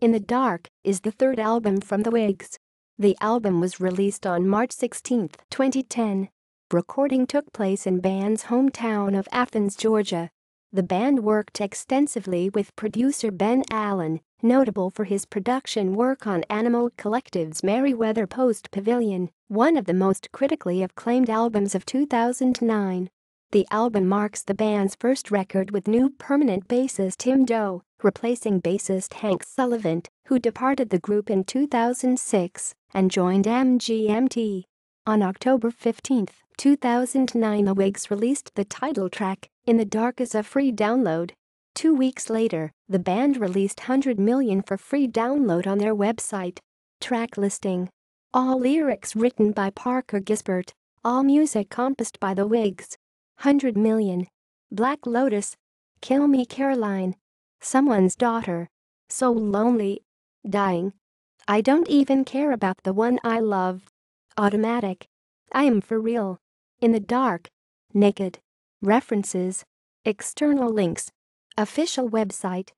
In the Dark is the third album from the Whigs. The album was released on March 16, 2010. Recording took place in band's hometown of Athens, Georgia. The band worked extensively with producer Ben Allen, notable for his production work on Animal Collective's Merriweather post Pavilion, one of the most critically acclaimed albums of 2009. The album marks the band's first record with new permanent bassist Tim Deaux, replacing bassist Hank Sullivant, who departed the group in 2006 and joined MGMT. On October 15, 2009, the Whigs released the title track, In the Dark, as a free download. 2 weeks later, the band released 100 million for free download on their website. Track listing. All lyrics written by Parker Gisbert. All music composed by the Whigs. 100 million. Black Lotus. Kill Me Caroline. Someone's Daughter. So Lonely. Dying. I Don't Even Care About the One I Love. Automatic. I Am For Real. In the Dark. Naked. References. External links. Official website.